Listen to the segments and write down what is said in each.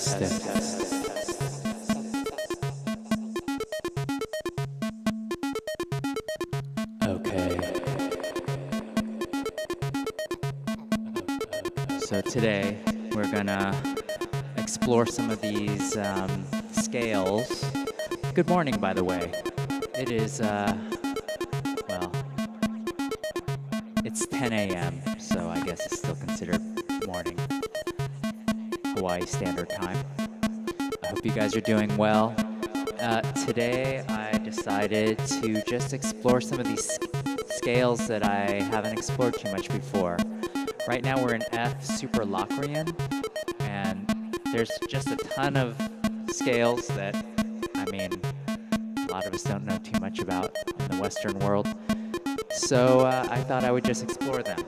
test. Okay. So today we're gonna explore some of these scales. Good morning, by the way. It is, well, it's 10 a.m., so I guess it's still considered morning, Hawaii Standard Time. I hope you guys are doing well. Today I decided to just explore some of these scales that I haven't explored too much before. Right now we're in F super Locrian, and there's just a ton of scales that, I mean, a lot of us don't know too much about in the Western world. So I thought I would just explore them.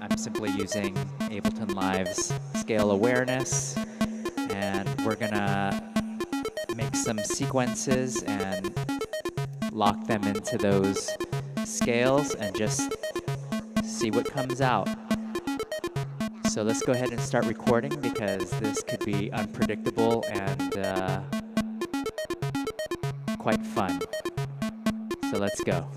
I'm simply using Ableton Live's scale awareness, and we're gonna make some sequences and lock them into those scales and just see what comes out. So let's go ahead and start recording because this could be unpredictable and quite fun. So let's go.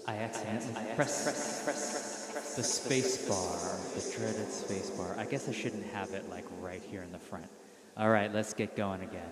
I accidentally pressed the space bar, the dreaded space bar. I guess I shouldn't have it like right here in the front. All right, let's get going again.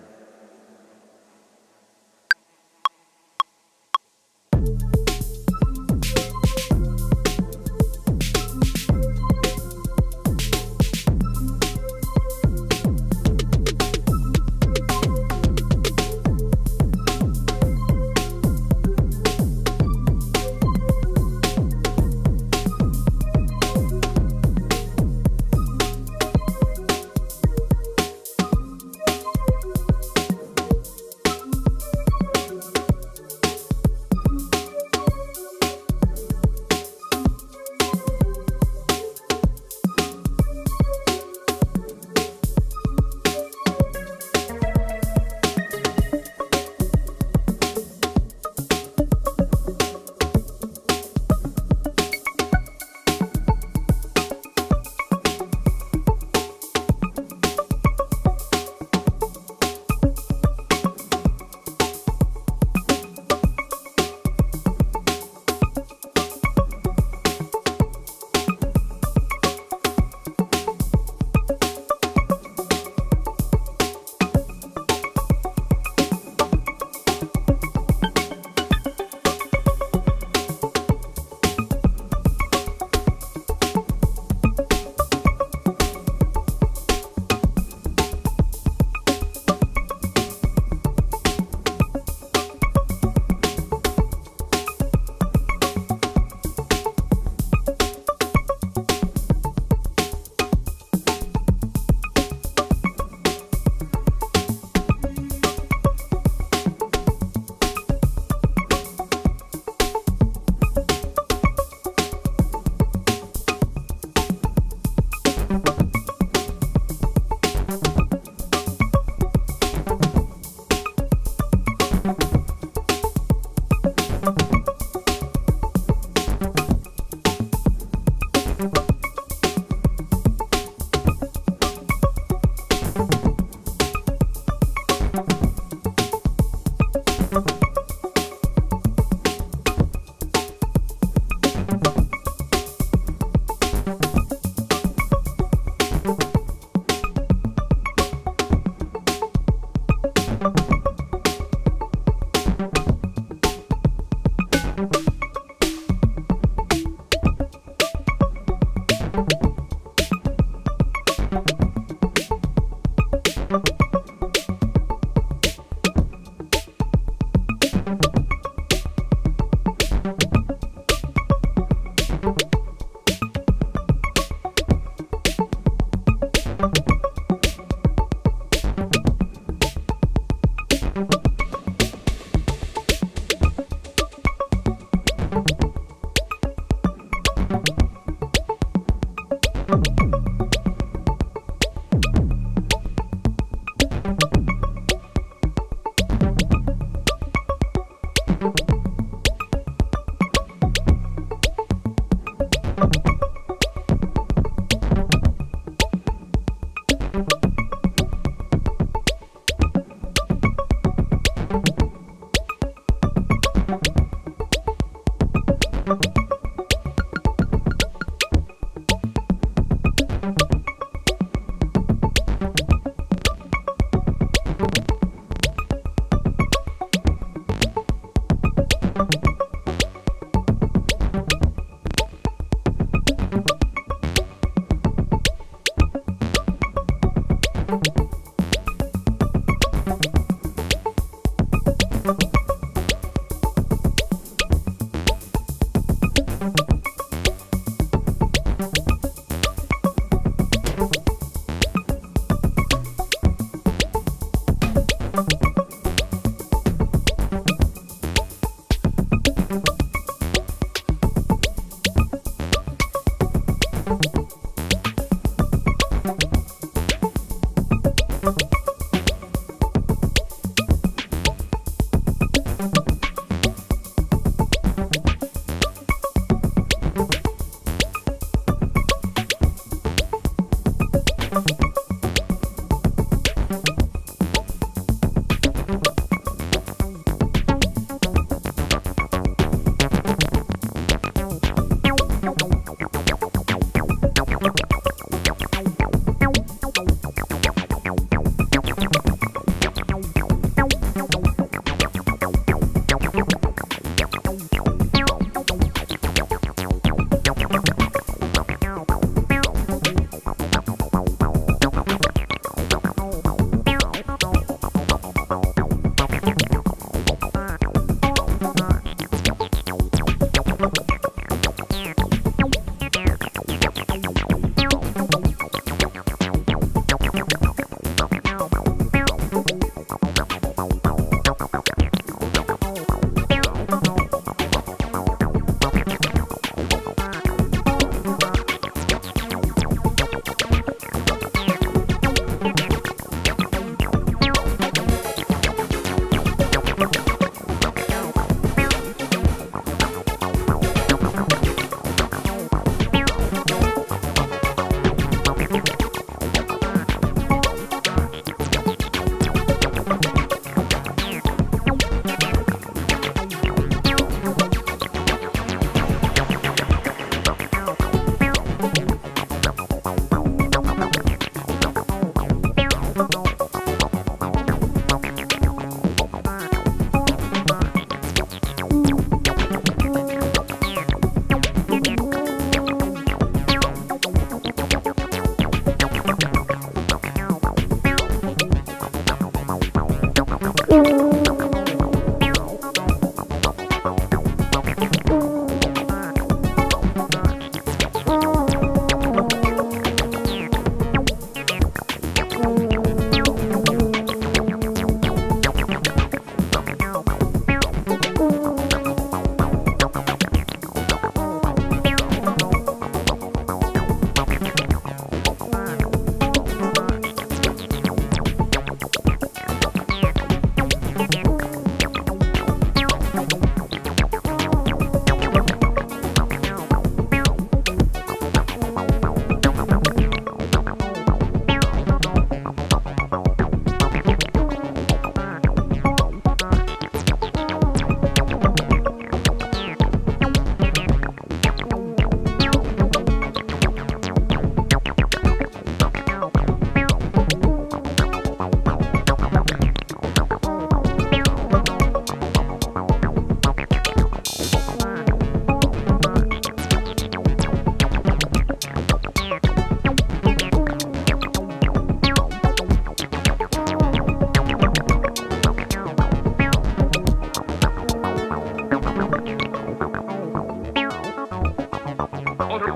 Motor,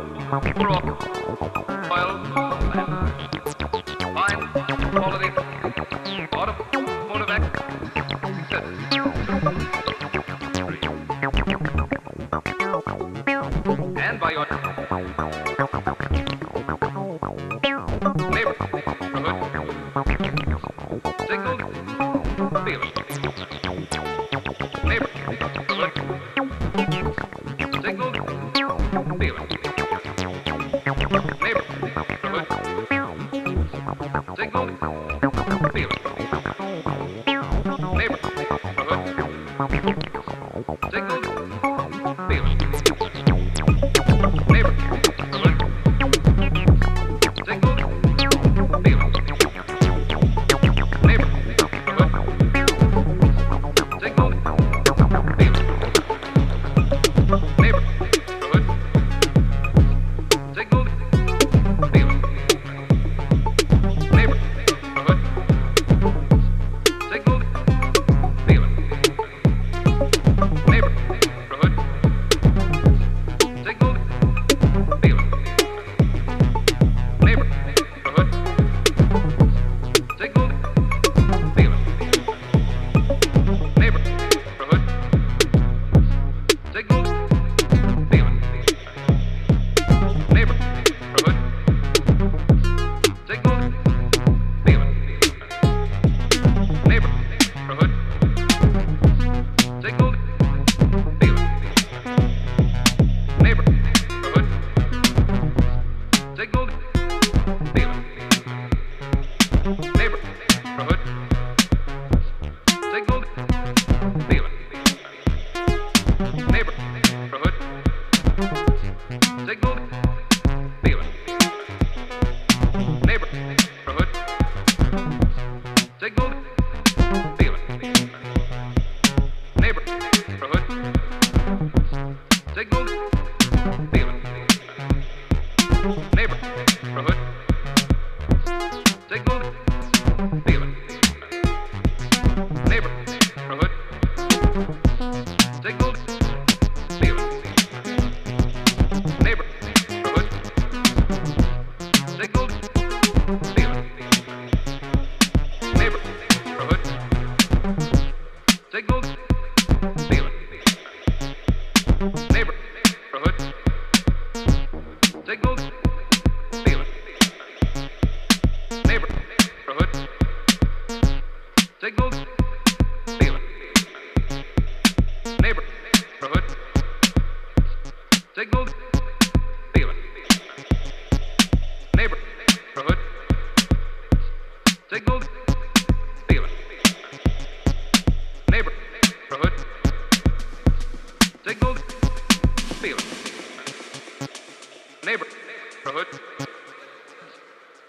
draw, oil, fine, quality, automotive access. And by your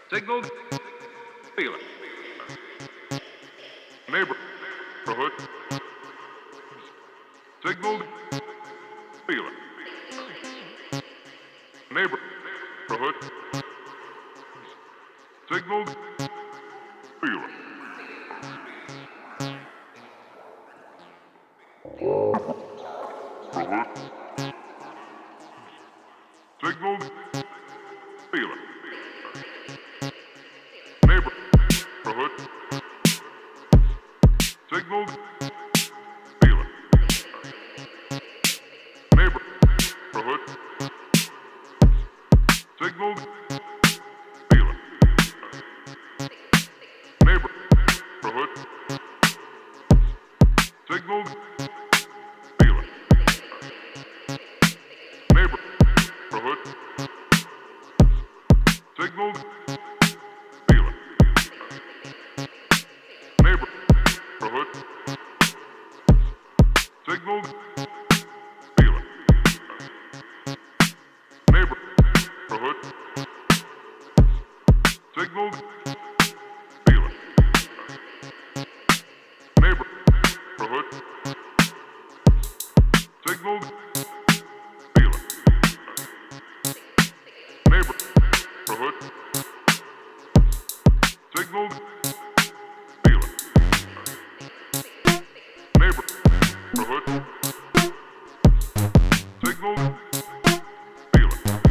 neighborhood, signal, feeling. Neighborhood, signal, feeling. Neighborhood, signal, feeling. Neighborhood, signal, feeling. Signal, feel it.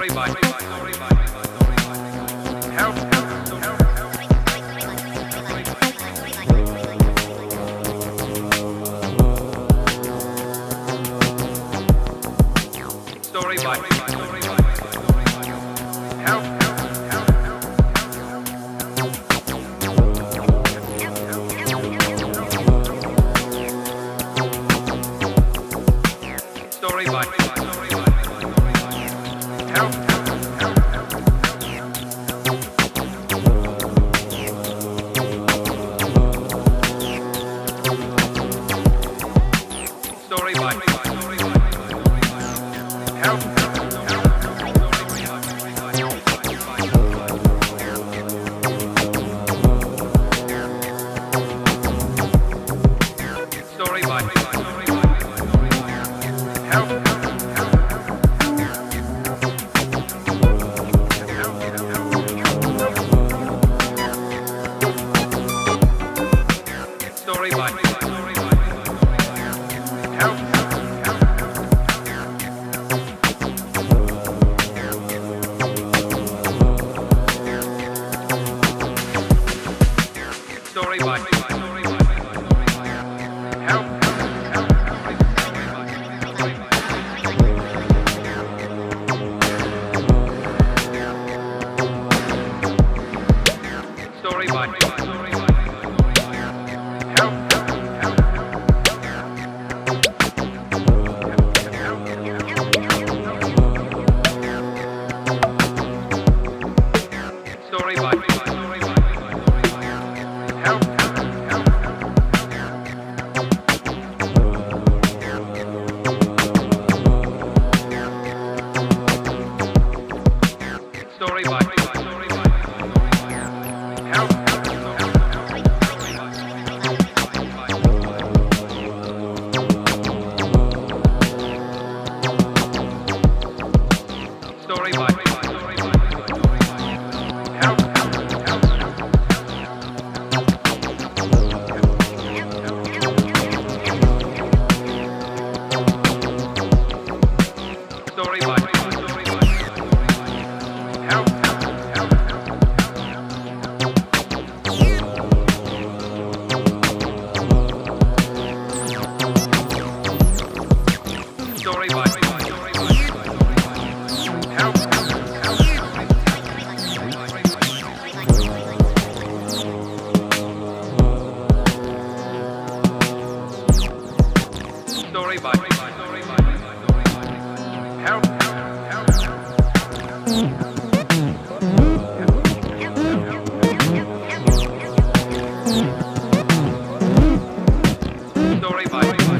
Story by help. Story by help. Story by help. Story by help. Story by help. Story by help. Story by help. Story by help. Story by help. Story by help. Story by help. Story by help. Story by help. Story by help. Story by help.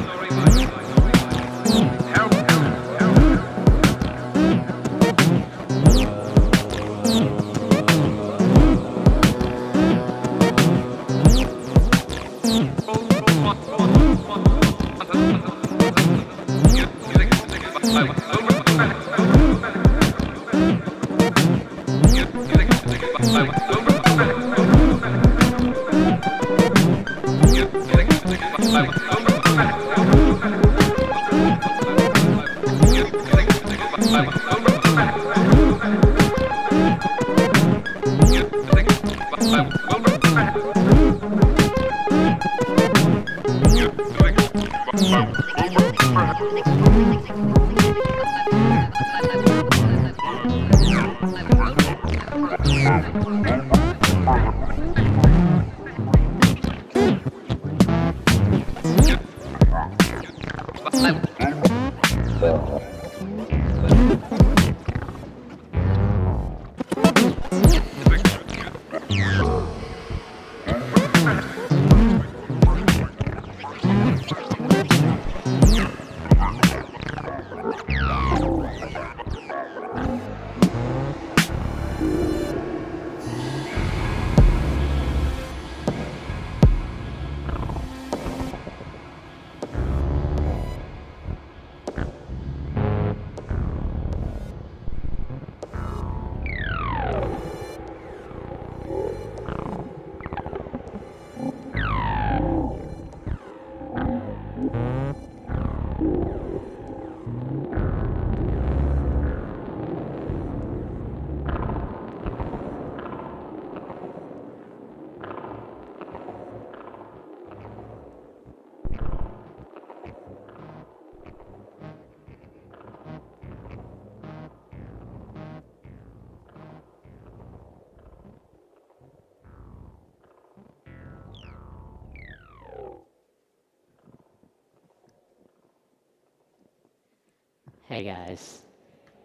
Hey guys.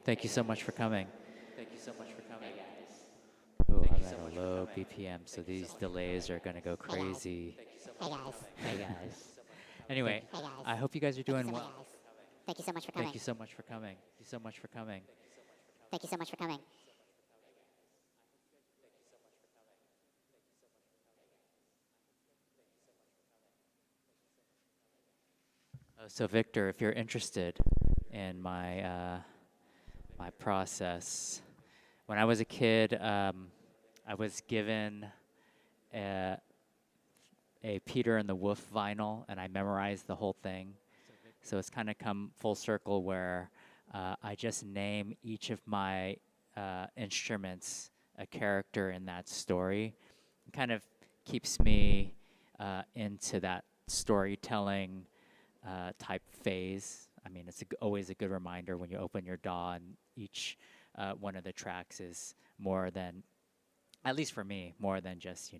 Thank you so much for coming. Oh, I'm at a low BPM, so these delays are gonna go crazy. Hey guys. Anyway, I hope you guys are doing well. Thank you so much for Thank coming. you so much for coming. Thank you so much for coming. Thank you so much for coming. So Victor, if you're interested in my process, when I was a kid, I was given a, a Peter and the Wolf vinyl, and I memorized the whole thing. So it's kind of come full circle where I just name each of my instruments a character in that story. It kind of keeps me into that storytelling type phase. I mean, it's always a good reminder when you open your DAW and each one of the tracks is more than, at least for me, more than just,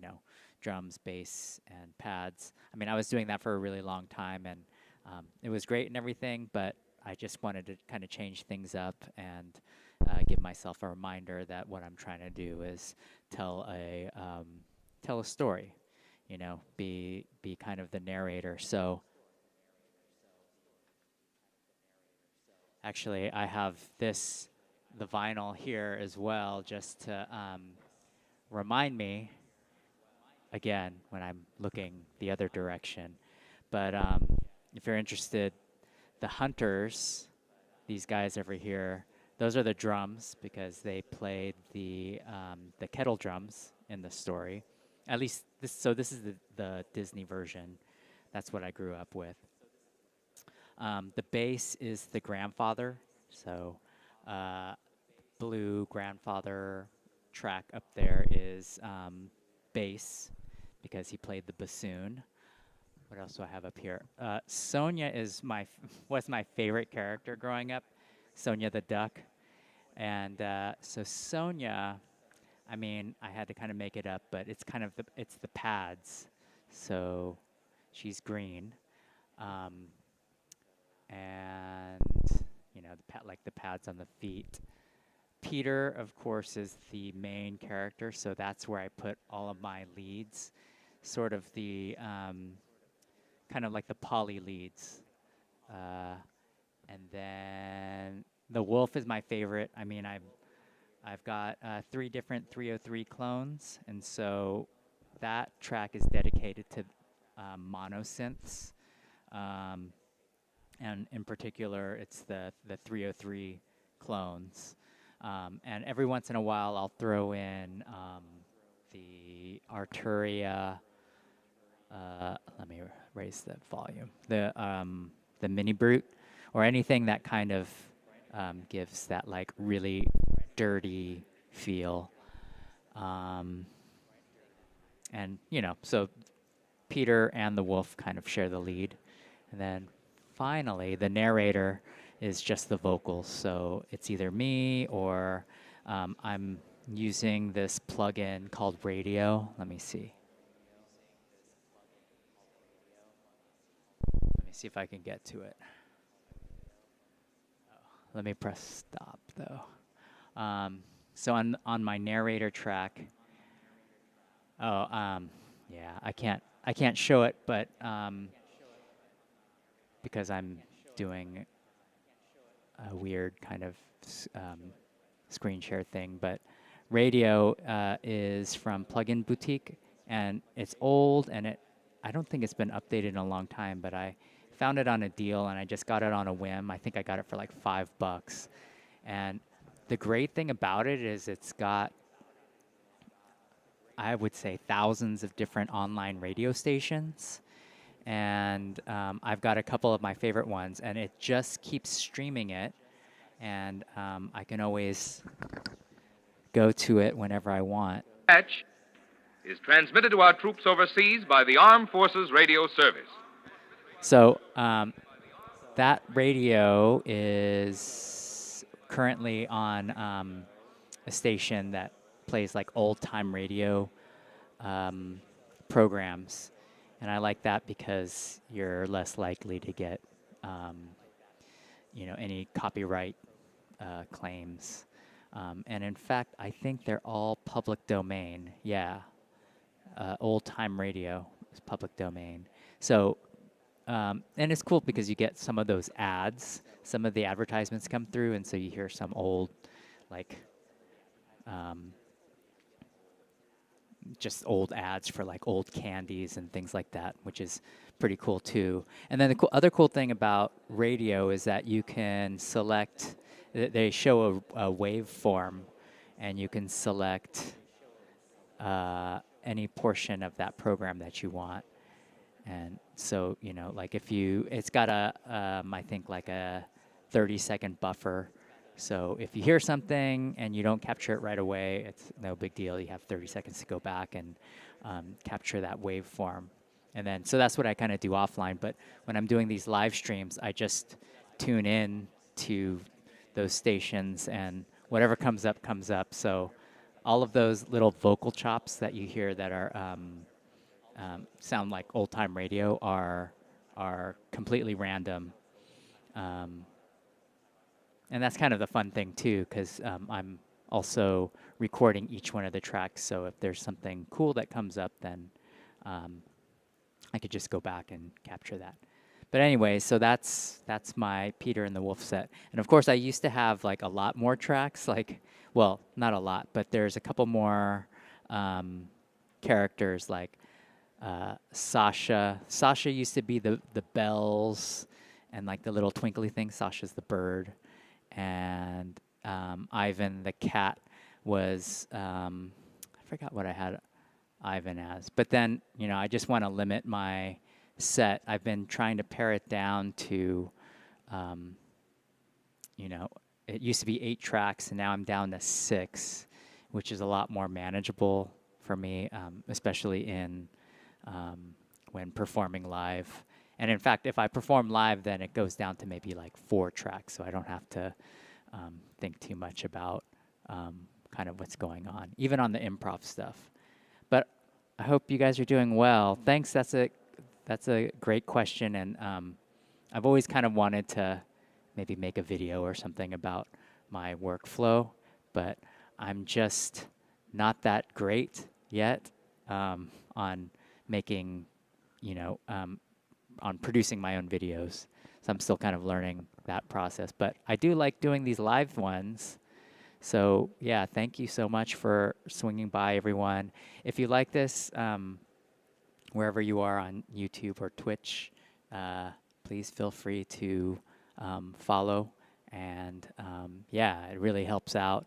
drums, bass, and pads. I mean, I was doing that for a really long time, and it was great and everything, but I just wanted to kind of change things up and give myself a reminder that what I'm trying to do is tell a story, be kind of the narrator. So actually, I have the vinyl here as well, just to remind me again when I'm looking the other direction. But if you're interested, the Hunters, these guys over here, those are the drums because they played the kettle drums in the story. At least this. So this is the Disney version. That's what I grew up with. The bass is the grandfather. So blue grandfather track up there is bass because he played the bassoon. What else do I have up here? Sonia was my favorite character growing up. Sonia the duck, and so Sonia, I mean, I had to kind of make it up, but it's kind of it's the pads. So she's green, um, and like the pads on the feet. Peter, of course, is the main character, so that's where I put all of my leads, sort of the kind of like the poly leads. And then the wolf is my favorite. I mean, I've got 3 different 303 clones, and so that track is dedicated to monosynths, um, and in particular, it's the 303 clones. And every once in a while, I'll throw in the Arturia. Let me raise the volume. The mini brute, or anything that kind of gives that like really dirty feel. And so Peter and the wolf kind of share the lead, and then finally the narrator is just the vocals. So it's either me or I'm using this plugin called Radio. Let me see. Let me see if I can get to it. Let me press stop though. So on my narrator track. Oh, yeah, I can't show it, but because I'm doing a weird kind of screen share thing. But Radio is from Plugin Boutique, and it's old, and I don't think it's been updated in a long time, but I found it on a deal, and I just got it on a whim. I think I got it for like $5. And the great thing about it is it's got, I would say, thousands of different online radio stations. And I've got a couple of my favorite ones, and it just keeps streaming it. And I can always go to it whenever I want. Match is transmitted to our troops overseas by the Armed Forces Radio Service. So that radio is currently on a station that plays like old time radio programs. And I like that because you're less likely to get, any copyright claims. And in fact, I think they're all public domain. Yeah, old time radio is public domain. So, and it's cool because you get some of those ads, some of the advertisements come through, and so you hear some old, like, um, just old ads for like old candies and things like that, which is pretty cool too. And then the other cool thing about radio is that you can select, they show a waveform, and you can select any portion of that program that you want. And so, like if it's got I think like a 30-second buffer. So if you hear something and you don't capture it right away, it's no big deal. You have 30 seconds to go back and capture that waveform. And then, so that's what I kind of do offline. But when I'm doing these live streams, I just tune in to those stations, and whatever comes up, comes up. So all of those little vocal chops that you hear that are sound like old time radio are completely random. And that's kind of the fun thing too, because I'm also recording each one of the tracks. So if there's something cool that comes up, then I could just go back and capture that. But anyway, so that's my Peter and the Wolf set. And of course, I used to have like a lot more tracks, like, well, not a lot, but there's a couple more characters like Sasha. Sasha used to be the bells and like the little twinkly thing. Sasha's the bird. And Ivan the cat was, I forgot what I had Ivan as. But then, I just want to limit my set. I've been trying to pare it down to, it used to be 8 tracks, and now I'm down to 6, which is a lot more manageable for me, especially in when performing live. And in fact, if I perform live, then it goes down to maybe like 4 tracks, so I don't have to think too much about kind of what's going on, even on the improv stuff. But I hope you guys are doing well. Thanks. That's a great question, and I've always kind of wanted to maybe make a video or something about my workflow, but I'm just not that great yet on making, on producing my own videos. So I'm still kind of learning that process. But I do like doing these live ones. So yeah, thank you so much for swinging by, everyone. If you like this, wherever you are on YouTube or Twitch, please feel free to follow. And yeah, it really helps out.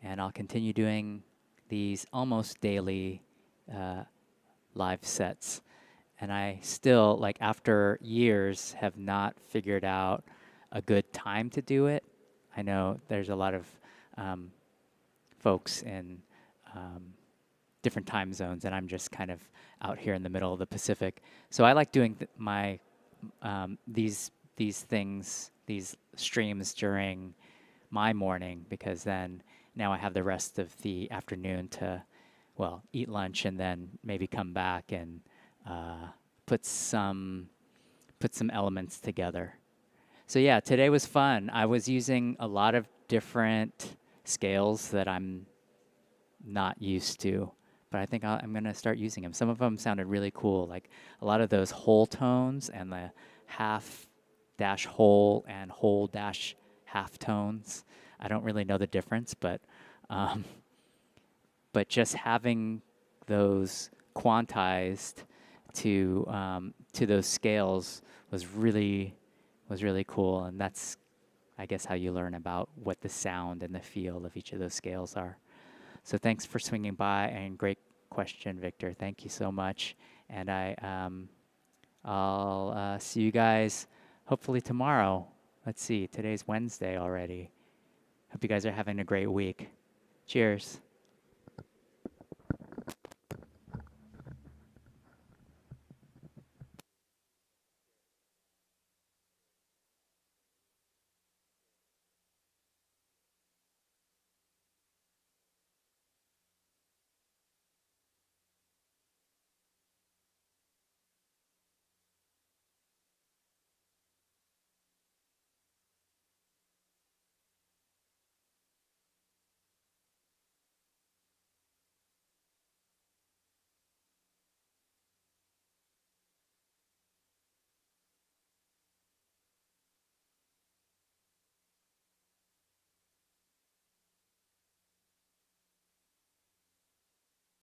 And I'll continue doing these almost daily live sets. And I still, like after years, have not figured out a good time to do it. I know there's a lot of folks in different time zones, and I'm just kind of out here in the middle of the Pacific. So I like doing these things, these streams during my morning, because then now I have the rest of the afternoon to, well, eat lunch and then maybe come back and put some elements together. So yeah, today was fun. I was using a lot of different scales that I'm not used to, but I think I'm gonna start using them. Some of them sounded really cool, like a lot of those whole tones and the half dash whole and whole dash half tones. I don't really know the difference, but just having those quantized to those scales was really cool, and that's, I guess, how you learn about what the sound and the feel of each of those scales are. So thanks for swinging by, and great question, Victor. Thank you so much, and I'll see you guys hopefully tomorrow. Let's see, today's Wednesday already. Hope you guys are having a great week. Cheers.